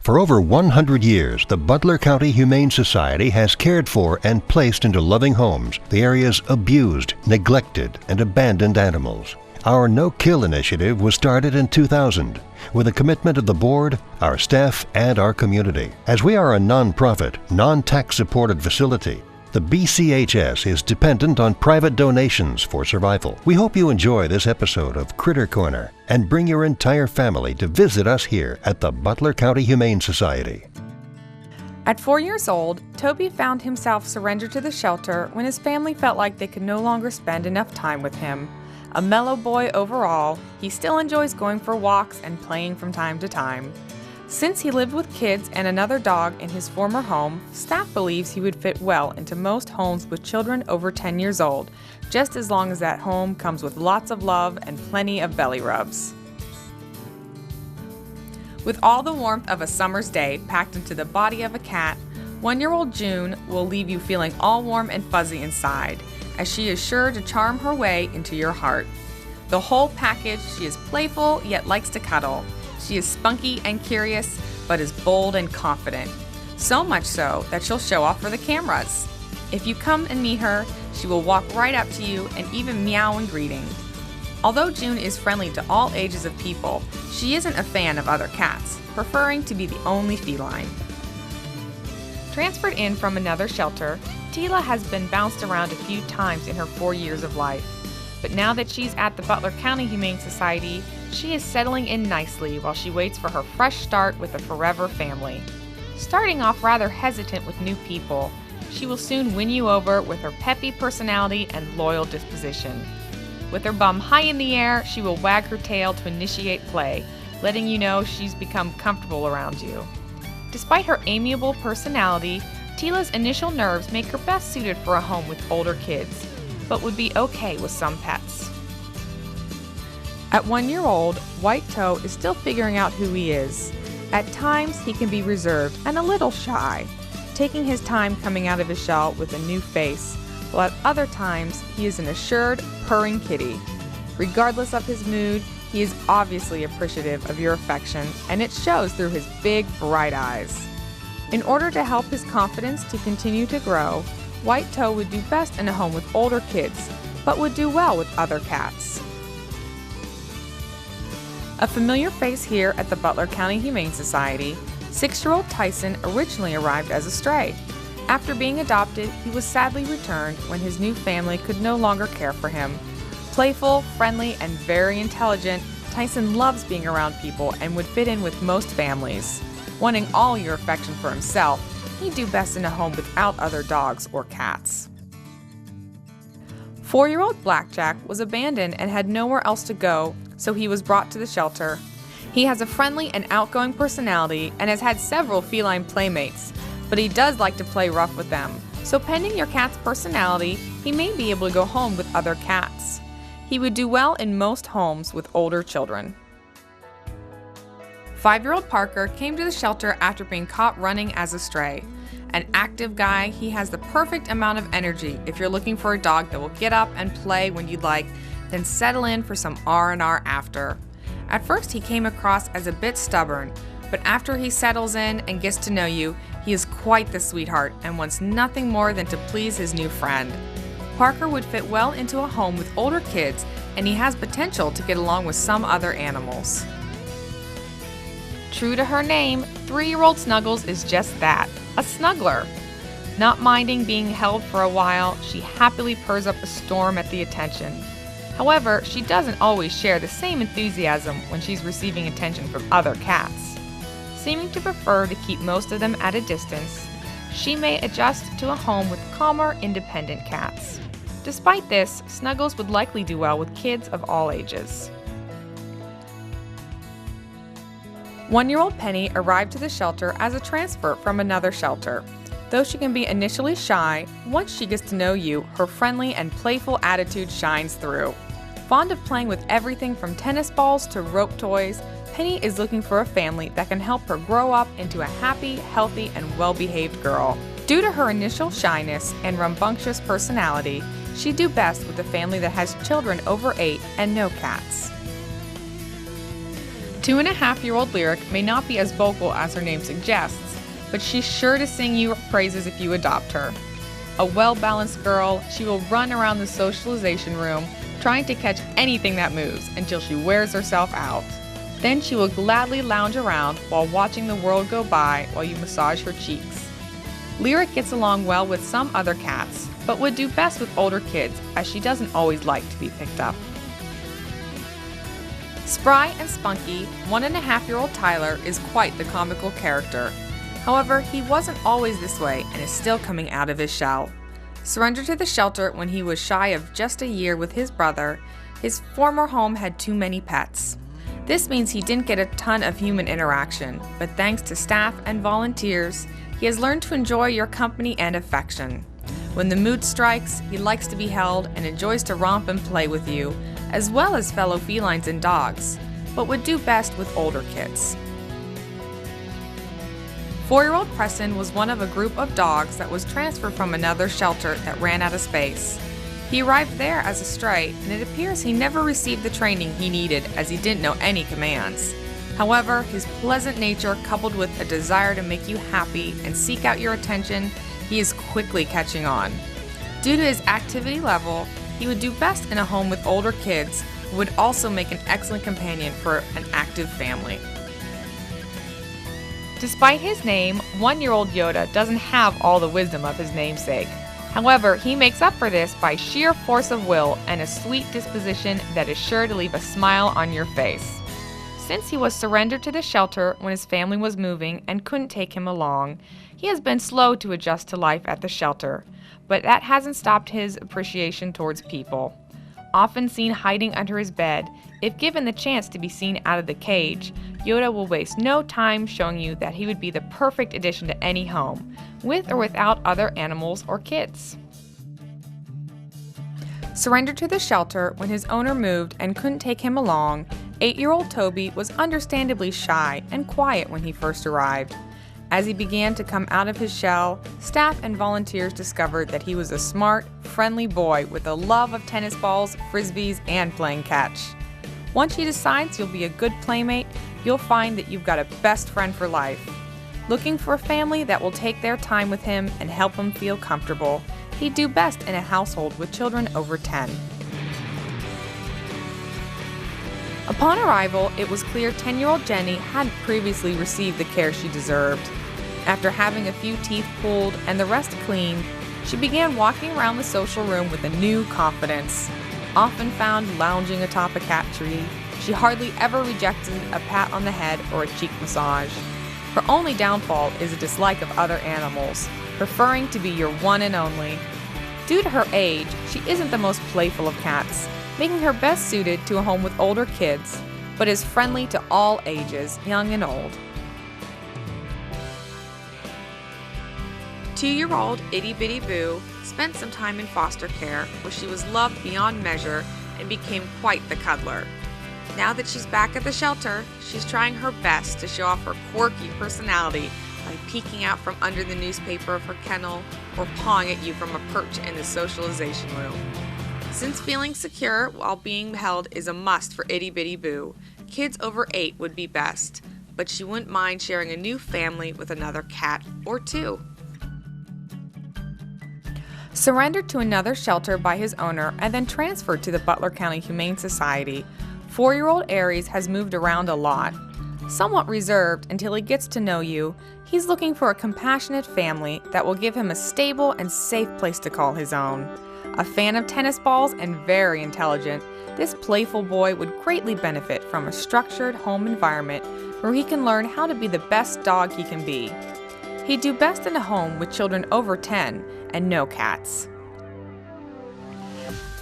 For over 100 years, the Butler County Humane Society has cared for and placed into loving homes the area's abused, neglected, and abandoned animals. Our No-Kill initiative was started in 2000 with a commitment of the board, our staff, and our community. As we are a non-profit, non-tax-supported facility, the BCHS is dependent on private donations for survival. We hope you enjoy this episode of Critter Corner and bring your entire family to visit us here at the Butler County Humane Society. At 4 years old, Toby found himself surrendered to the shelter when his family felt like they could no longer spend enough time with him. A mellow boy overall, he still enjoys going for walks and playing from time to time. Since he lived with kids and another dog in his former home, staff believes he would fit well into most homes with children over 10 years old, just as long as that home comes with lots of love and plenty of belly rubs. With all the warmth of a summer's day packed into the body of a cat, 1-year-old June will leave you feeling all warm and fuzzy inside, as she is sure to charm her way into your heart. The whole package, she is playful yet likes to cuddle. She is spunky and curious, but is bold and confident. So much so that she'll show off for the cameras. If you come and meet her, she will walk right up to you and even meow in greeting. Although June is friendly to all ages of people, she isn't a fan of other cats, preferring to be the only feline. Transferred in from another shelter, Tila has been bounced around a few times in her 4 years of life. But now that she's at the Butler County Humane Society, she is settling in nicely while she waits for her fresh start with a forever family. Starting off rather hesitant with new people, she will soon win you over with her peppy personality and loyal disposition. With her bum high in the air, she will wag her tail to initiate play, letting you know she's become comfortable around you. Despite her amiable personality, Tila's initial nerves make her best suited for a home with older kids, but would be okay with some pets. At 1 year old, White Toe is still figuring out who he is. At times, he can be reserved and a little shy, taking his time coming out of his shell with a new face, while at other times, he is an assured, purring kitty. Regardless of his mood, he is obviously appreciative of your affection, and it shows through his big, bright eyes. In order to help his confidence to continue to grow, White Toe would do best in a home with older kids, but would do well with other cats. A familiar face here at the Butler County Humane Society, 6-year-old Tyson originally arrived as a stray. After being adopted, he was sadly returned when his new family could no longer care for him. Playful, friendly, and very intelligent, Tyson loves being around people and would fit in with most families. Wanting all your affection for himself, he'd do best in a home without other dogs or cats. 4-year-old Blackjack was abandoned and had nowhere else to go, so he was brought to the shelter. He has a friendly and outgoing personality and has had several feline playmates, but he does like to play rough with them, so pending your cat's personality, he may be able to go home with other cats. He would do well in most homes with older children. 5-year-old Parker came to the shelter after being caught running as a stray. An active guy, he has the perfect amount of energy if you're looking for a dog that will get up and play when you'd like, then settle in for some R&R after. At first he came across as a bit stubborn, but after he settles in and gets to know you, he is quite the sweetheart and wants nothing more than to please his new friend. Parker would fit well into a home with older kids, and he has potential to get along with some other animals. True to her name, 3-year-old Snuggles is just that, a snuggler. Not minding being held for a while, she happily purrs up a storm at the attention. However, she doesn't always share the same enthusiasm when she's receiving attention from other cats. Seeming to prefer to keep most of them at a distance, she may adjust to a home with calmer, independent cats. Despite this, Snuggles would likely do well with kids of all ages. 1-year-old Penny arrived to the shelter as a transfer from another shelter. Though she can be initially shy, once she gets to know you, her friendly and playful attitude shines through. Fond of playing with everything from tennis balls to rope toys, Penny is looking for a family that can help her grow up into a happy, healthy, and well-behaved girl. Due to her initial shyness and rambunctious personality, she'd do best with a family that has children over 8 and no cats. 2.5-year-old Lyric may not be as vocal as her name suggests, but she's sure to sing you praises if you adopt her. A well-balanced girl, she will run around the socialization room trying to catch anything that moves until she wears herself out. Then she will gladly lounge around while watching the world go by while you massage her cheeks. Lyric gets along well with some other cats, but would do best with older kids as she doesn't always like to be picked up. Spry and spunky, 1.5-year-old Tyler is quite the comical character. However, he wasn't always this way and is still coming out of his shell. Surrendered to the shelter when he was shy of just a year with his brother, his former home had too many pets. This means he didn't get a ton of human interaction, but thanks to staff and volunteers, he has learned to enjoy your company and affection. When the mood strikes, he likes to be held and enjoys to romp and play with you, as well as fellow felines and dogs, but would do best with older kids. 4-year-old Preston was one of a group of dogs that was transferred from another shelter that ran out of space. He arrived there as a stray, and it appears he never received the training he needed as he didn't know any commands. However, his pleasant nature coupled with a desire to make you happy and seek out your attention, he is quickly catching on. Due to his activity level, he would do best in a home with older kids, who would also make an excellent companion for an active family. Despite his name, 1-year-old Yoda doesn't have all the wisdom of his namesake. However, he makes up for this by sheer force of will and a sweet disposition that is sure to leave a smile on your face. Since he was surrendered to the shelter when his family was moving and couldn't take him along, he has been slow to adjust to life at the shelter, but that hasn't stopped his appreciation towards people. Often seen hiding under his bed, if given the chance to be seen out of the cage, Yoda will waste no time showing you that he would be the perfect addition to any home, with or without other animals or kids. Surrendered to the shelter when his owner moved and couldn't take him along, 8-year-old Toby was understandably shy and quiet when he first arrived. As he began to come out of his shell, staff and volunteers discovered that he was a smart, friendly boy with a love of tennis balls, frisbees, and playing catch. Once he decides you'll be a good playmate, you'll find that you've got a best friend for life. Looking for a family that will take their time with him and help him feel comfortable, he'd do best in a household with children over 10. Upon arrival, it was clear 10-year-old Jenny hadn't previously received the care she deserved. After having a few teeth pulled and the rest cleaned, she began walking around the social room with a new confidence. Often found lounging atop a cat tree, she hardly ever rejected a pat on the head or a cheek massage. Her only downfall is a dislike of other animals, preferring to be your one and only. Due to her age, she isn't the most playful of cats, making her best suited to a home with older kids, but is friendly to all ages, young and old. 2-year-old Itty Bitty Boo spent some time in foster care where she was loved beyond measure and became quite the cuddler. Now that she's back at the shelter, she's trying her best to show off her quirky personality by peeking out from under the newspaper of her kennel or pawing at you from a perch in the socialization room. Since feeling secure while being held is a must for Itty Bitty Boo, kids over 8 would be best, but she wouldn't mind sharing a new family with another cat or 2. Surrendered to another shelter by his owner and then transferred to the Butler County Humane Society, 4-year-old Aries has moved around a lot. Somewhat reserved until he gets to know you, he's looking for a compassionate family that will give him a stable and safe place to call his own. A fan of tennis balls and very intelligent, this playful boy would greatly benefit from a structured home environment where he can learn how to be the best dog he can be. He'd do best in a home with children over 10 and no cats.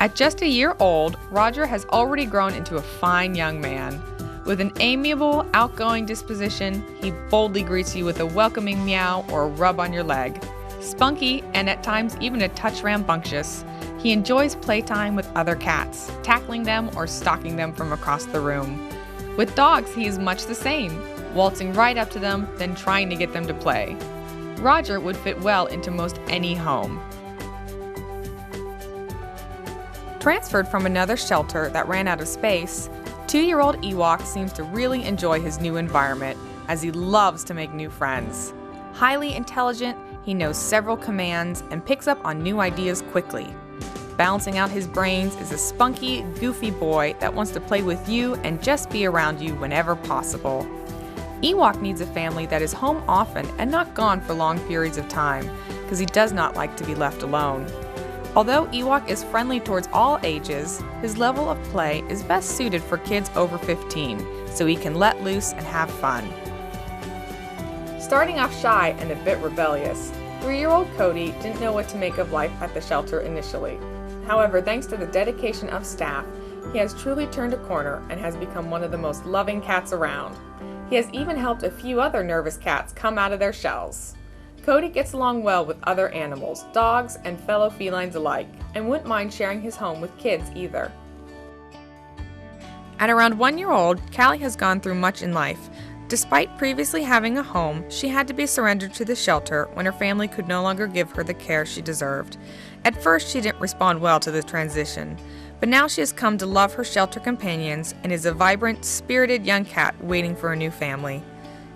At just a year old, Roger has already grown into a fine young man. With an amiable, outgoing disposition, he boldly greets you with a welcoming meow or a rub on your leg. Spunky, and at times even a touch rambunctious, he enjoys playtime with other cats, tackling them or stalking them from across the room. With dogs, he is much the same, waltzing right up to them, then trying to get them to play. Roger would fit well into most any home. Transferred from another shelter that ran out of space, 2-year-old Ewok seems to really enjoy his new environment, as he loves to make new friends. Highly intelligent, he knows several commands and picks up on new ideas quickly. Balancing out his brains is a spunky, goofy boy that wants to play with you and just be around you whenever possible. Ewok needs a family that is home often and not gone for long periods of time, because he does not like to be left alone. Although Ewok is friendly towards all ages, his level of play is best suited for kids over 15, so he can let loose and have fun. Starting off shy and a bit rebellious, 3-year-old Cody didn't know what to make of life at the shelter initially. However, thanks to the dedication of staff, he has truly turned a corner and has become one of the most loving cats around. He has even helped a few other nervous cats come out of their shells. Cody gets along well with other animals, dogs, and fellow felines alike, and wouldn't mind sharing his home with kids either. At around 1 year old, Callie has gone through much in life. Despite previously having a home, she had to be surrendered to the shelter when her family could no longer give her the care she deserved. At first, she didn't respond well to the transition, but now she has come to love her shelter companions and is a vibrant, spirited young cat waiting for a new family.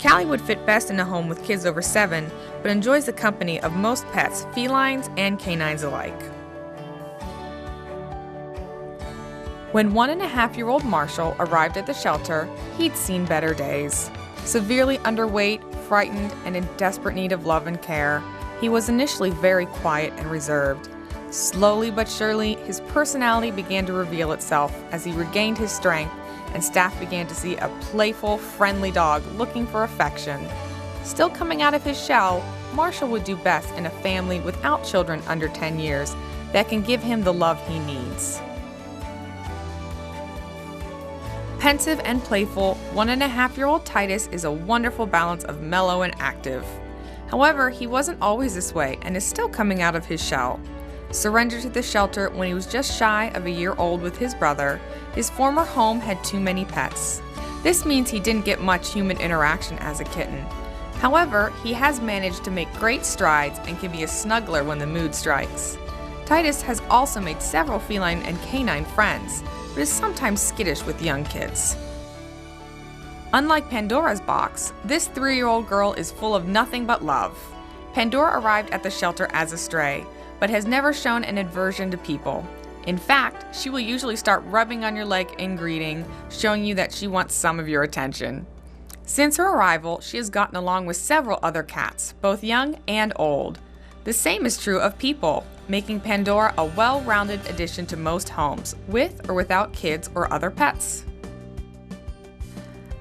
Callie would fit best in a home with kids over 7, but enjoys the company of most pets, felines and canines alike. When 1.5-year-old Marshall arrived at the shelter, he'd seen better days. Severely underweight, frightened, and in desperate need of love and care, he was initially very quiet and reserved. Slowly but surely, his personality began to reveal itself as he regained his strength, and staff began to see a playful, friendly dog looking for affection. Still coming out of his shell, Marshall would do best in a family without children under 10 years that can give him the love he needs. Pensive and playful, 1.5-year-old Titus is a wonderful balance of mellow and active. However, he wasn't always this way and is still coming out of his shell. Surrendered to the shelter when he was just shy of a year old with his brother, his former home had too many pets. This means he didn't get much human interaction as a kitten. However, he has managed to make great strides and can be a snuggler when the mood strikes. Titus has also made several feline and canine friends, but is sometimes skittish with young kids. Unlike Pandora's box, this 3-year-old girl is full of nothing but love. Pandora arrived at the shelter as a stray, but has never shown an aversion to people. In fact, she will usually start rubbing on your leg in greeting, showing you that she wants some of your attention. Since her arrival, she has gotten along with several other cats, both young and old. The same is true of people, making Pandora a well-rounded addition to most homes, with or without kids or other pets.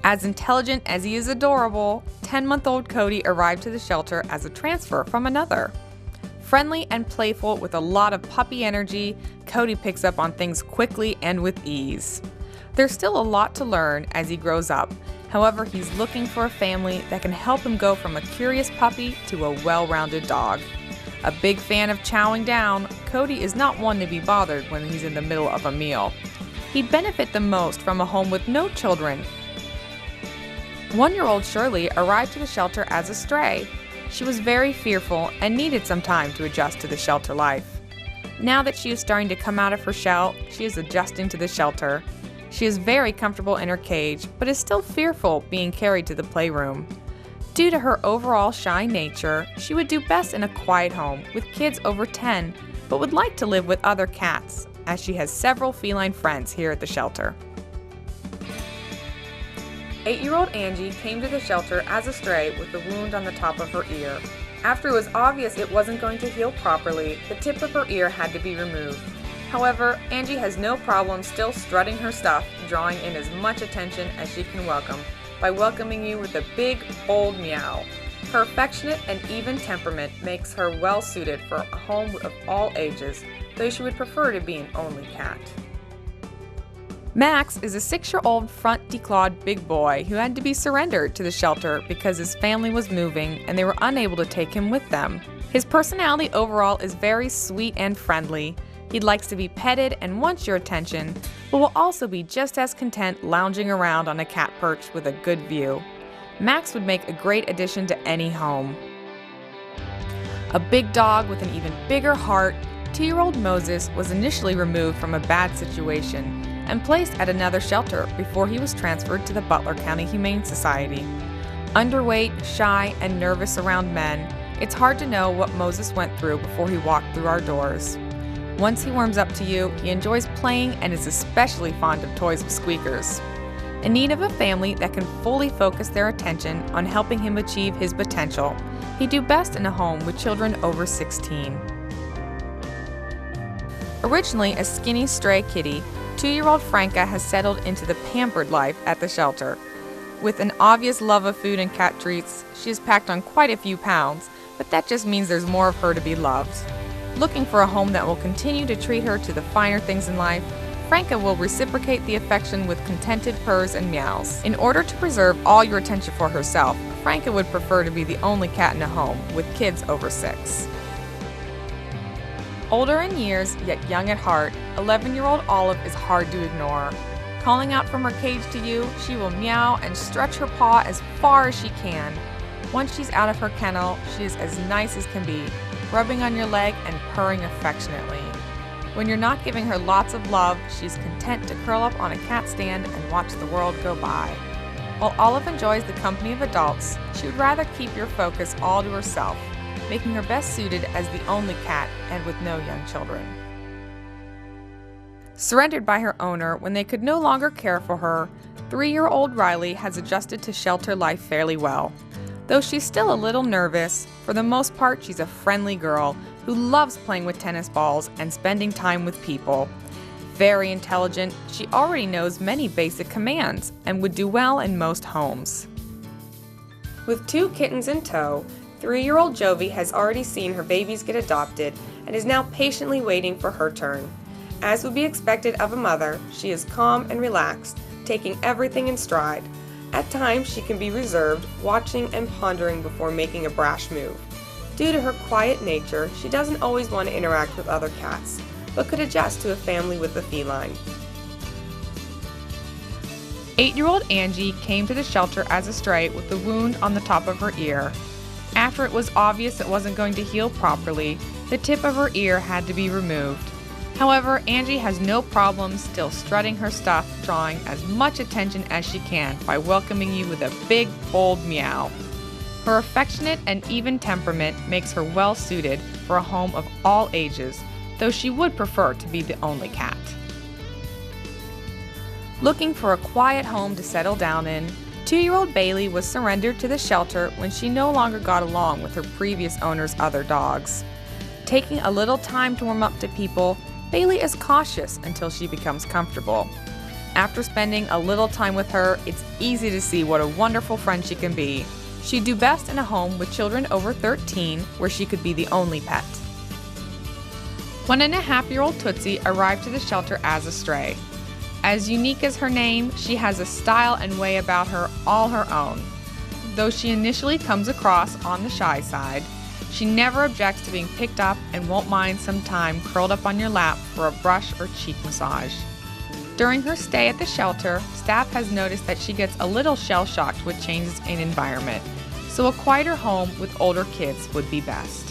As intelligent as he is adorable, 10-month-old Cody arrived to the shelter as a transfer from another. Friendly and playful with a lot of puppy energy, Cody picks up on things quickly and with ease. There's still a lot to learn as he grows up. However, he's looking for a family that can help him go from a curious puppy to a well-rounded dog. A big fan of chowing down, Cody is not one to be bothered when he's in the middle of a meal. He'd benefit the most from a home with no children. 1-year-old Shirley arrived to the shelter as a stray. She was very fearful and needed some time to adjust to the shelter life. Now that she is starting to come out of her shell, she is adjusting to the shelter. She is very comfortable in her cage, but is still fearful being carried to the playroom. Due to her overall shy nature, she would do best in a quiet home with kids over 10, but would like to live with other cats, as she has several feline friends here at the shelter. 8-year-old Angie came to the shelter as a stray with a wound on the top of her ear. After it was obvious it wasn't going to heal properly, the tip of her ear had to be removed. However, Angie has no problem still strutting her stuff, drawing in as much attention as she can welcome, by welcoming you with a big, bold meow. Her affectionate and even temperament makes her well suited for a home of all ages, though she would prefer to be an only cat. Max is a 6-year-old front declawed big boy who had to be surrendered to the shelter because his family was moving and they were unable to take him with them. His personality overall is very sweet and friendly. He likes to be petted and wants your attention, but will also be just as content lounging around on a cat perch with a good view. Max would make a great addition to any home. A big dog with an even bigger heart, 2-year-old Moses was initially removed from a bad situation, and placed at another shelter before he was transferred to the Butler County Humane Society. Underweight, shy, and nervous around men, it's hard to know what Moses went through before he walked through our doors. Once he warms up to you, he enjoys playing and is especially fond of toys with squeakers. In need of a family that can fully focus their attention on helping him achieve his potential, he'd do best in a home with children over 16. Originally a skinny stray kitty, 2-year-old Franca has settled into the pampered life at the shelter. With an obvious love of food and cat treats, she has packed on quite a few pounds, but that just means there's more of her to be loved. Looking for a home that will continue to treat her to the finer things in life, Franca will reciprocate the affection with contented purrs and meows. In order to preserve all your attention for herself, Franca would prefer to be the only cat in a home with kids over 6. Older in years, yet young at heart, 11-year-old Olive is hard to ignore. Calling out from her cage to you, she will meow and stretch her paw as far as she can. Once she's out of her kennel, she is as nice as can be, rubbing on your leg and purring affectionately. When you're not giving her lots of love, she's content to curl up on a cat stand and watch the world go by. While Olive enjoys the company of adults, she would rather keep your focus all to herself, making her best suited as the only cat and with no young children. Surrendered by her owner when they could no longer care for her, 3-year-old Riley has adjusted to shelter life fairly well. Though she's still a little nervous, for the most part she's a friendly girl who loves playing with tennis balls and spending time with people. Very intelligent, she already knows many basic commands and would do well in most homes. With 2 kittens in tow, 3-year-old Jovi has already seen her babies get adopted and is now patiently waiting for her turn. As would be expected of a mother, she is calm and relaxed, taking everything in stride. At times, she can be reserved, watching and pondering before making a brash move. Due to her quiet nature, she doesn't always want to interact with other cats, but could adjust to a family with a feline. 8-year-old Angie came to the shelter as a stray with a wound on the top of her ear. After it was obvious it wasn't going to heal properly, the tip of her ear had to be removed. However, Angie has no problem still strutting her stuff, drawing as much attention as she can by welcoming you with a big, bold meow. Her affectionate and even temperament makes her well suited for a home of all ages, though she would prefer to be the only cat. Looking for a quiet home to settle down in, 2-year-old Bailey was surrendered to the shelter when she no longer got along with her previous owner's other dogs. Taking a little time to warm up to people, Bailey is cautious until she becomes comfortable. After spending a little time with her, it's easy to see what a wonderful friend she can be. She'd do best in a home with children over 13, where she could be the only pet. 1.5-year-old Tootsie arrived to the shelter as a stray. As unique as her name, she has a style and way about her all her own. Though she initially comes across on the shy side, she never objects to being picked up and won't mind some time curled up on your lap for a brush or cheek massage. During her stay at the shelter, staff has noticed that she gets a little shell-shocked with changes in environment, so a quieter home with older kids would be best.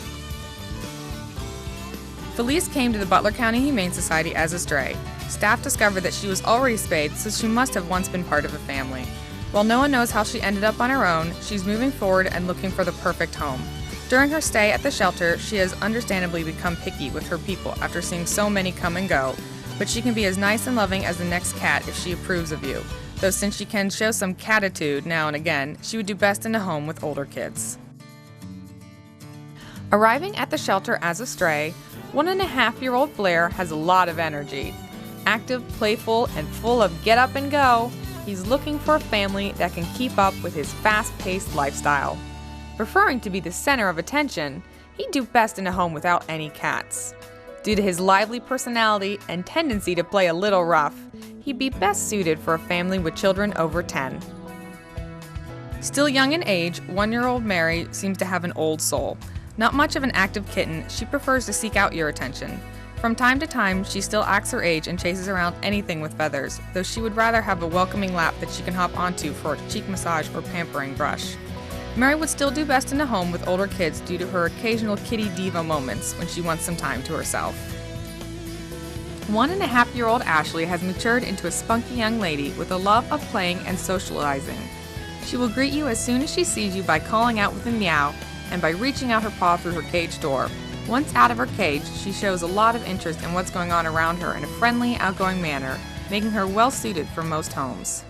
Felice came to the Butler County Humane Society as a stray. Staff discovered that she was already spayed, so she must have once been part of a family. While no one knows how she ended up on her own, she's moving forward and looking for the perfect home. During her stay at the shelter, she has understandably become picky with her people after seeing so many come and go, but she can be as nice and loving as the next cat if she approves of you, though since she can show some catitude now and again, she would do best in a home with older kids. Arriving at the shelter as a stray, 1.5-year-old Blair has a lot of energy. Active, playful, and full of get up and go, he's looking for a family that can keep up with his fast-paced lifestyle. Preferring to be the center of attention, he'd do best in a home without any cats. Due to his lively personality and tendency to play a little rough, he'd be best suited for a family with children over 10. Still young in age, 1-year-old Mary seems to have an old soul. Not much of an active kitten, she prefers to seek out your attention. From time to time, she still acts her age and chases around anything with feathers, though she would rather have a welcoming lap that she can hop onto for a cheek massage or pampering brush. Mary would still do best in a home with older kids due to her occasional kitty diva moments when she wants some time to herself. 1.5-year-old Ashley has matured into a spunky young lady with a love of playing and socializing. She will greet you as soon as she sees you by calling out with a meow and by reaching out her paw through her cage door. Once out of her cage, she shows a lot of interest in what's going on around her in a friendly, outgoing manner, making her well suited for most homes.